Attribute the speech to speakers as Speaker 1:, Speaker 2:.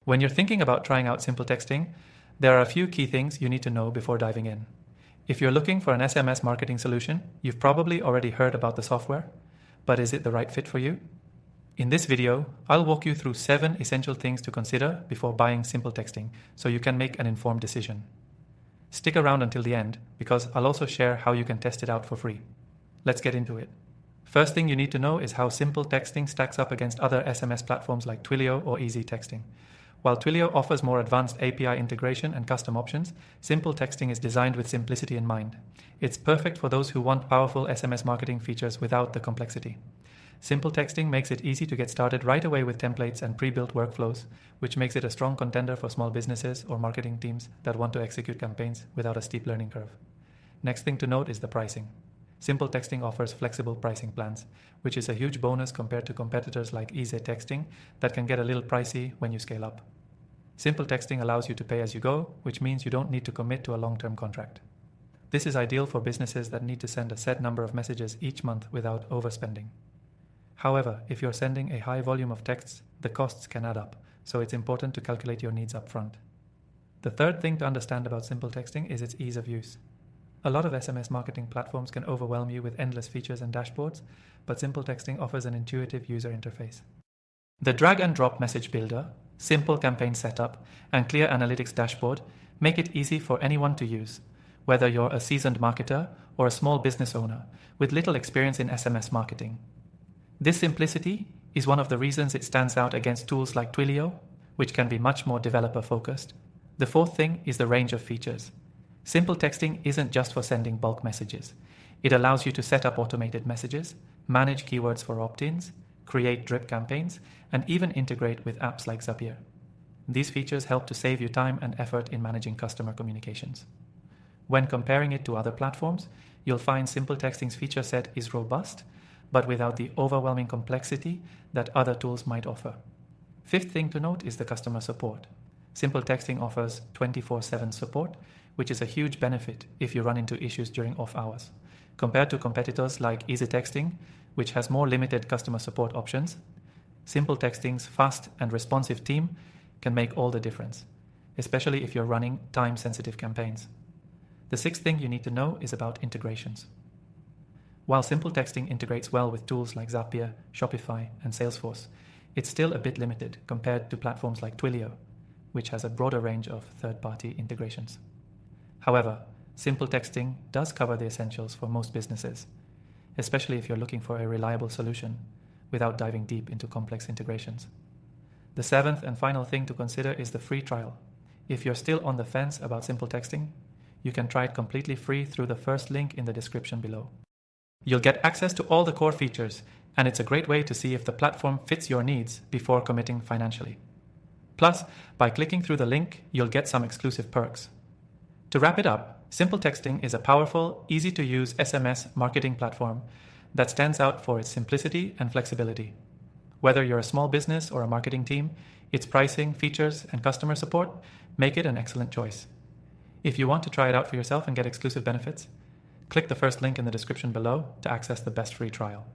Speaker 1: When you're thinking about trying out SimpleTexting, there are a few key things you need to know before diving in. If you're looking for an SMS marketing solution, you've probably already heard about the software, but is it the right fit for you? In this video, I'll walk you through 7 essential things to consider before buying SimpleTexting so you can make an informed decision. Stick around until the end because I'll also share how you can test it out for free. Let's get into it. First thing you need to know is how SimpleTexting stacks up against other SMS platforms like Twilio or EasyTexting. While Twilio offers more advanced API integration and custom options, SimpleTexting is designed with simplicity in mind. It's perfect for those who want powerful SMS marketing features without the complexity. SimpleTexting makes it easy to get started right away with templates and pre-built workflows, which makes it a strong contender for small businesses or marketing teams that want to execute campaigns without a steep learning curve. Next thing to note is the pricing. SimpleTexting offers flexible pricing plans, which is a huge bonus compared to competitors like EasyTexting that can get a little pricey when you scale up. SimpleTexting allows you to pay as you go, which means you don't need to commit to a long-term contract. This is ideal for businesses that need to send a set number of messages each month without overspending. However, if you're sending a high volume of texts, the costs can add up, so it's important to calculate your needs up front. The third thing to understand about SimpleTexting is its ease of use. A lot of SMS marketing platforms can overwhelm you with endless features and dashboards, but SimpleTexting offers an intuitive user interface. The drag and drop message builder, simple campaign setup, and clear analytics dashboard make it easy for anyone to use, whether you're a seasoned marketer or a small business owner with little experience in SMS marketing. This simplicity is one of the reasons it stands out against tools like Twilio, which can be much more developer-focused. The fourth thing is the range of features. SimpleTexting isn't just for sending bulk messages. It allows you to set up automated messages, manage keywords for opt-ins, create drip campaigns, and even integrate with apps like Zapier. These features help to save you time and effort in managing customer communications. When comparing it to other platforms, you'll find SimpleTexting's feature set is robust, but without the overwhelming complexity that other tools might offer. Fifth thing to note is the customer support. SimpleTexting offers 24/7 support, which is a huge benefit if you run into issues during off hours. Compared to competitors like EasyTexting, which has more limited customer support options, SimpleTexting's fast and responsive team can make all the difference, especially if you're running time-sensitive campaigns. The sixth thing you need to know is about integrations. While SimpleTexting integrates well with tools like Zapier, Shopify, and Salesforce, it's still a bit limited compared to platforms like Twilio, which has a broader range of third-party integrations. However, SimpleTexting does cover the essentials for most businesses, especially if you're looking for a reliable solution without diving deep into complex integrations. The seventh and final thing to consider is the free trial. If you're still on the fence about SimpleTexting, you can try it completely free through the first link in the description below. You'll get access to all the core features, and it's a great way to see if the platform fits your needs before committing financially. Plus, by clicking through the link, you'll get some exclusive perks. To wrap it up, SimpleTexting is a powerful, easy-to-use SMS marketing platform that stands out for its simplicity and flexibility. Whether you're a small business or a marketing team, its pricing, features, and customer support make it an excellent choice. If you want to try it out for yourself and get exclusive benefits, click the first link in the description below to access the best free trial.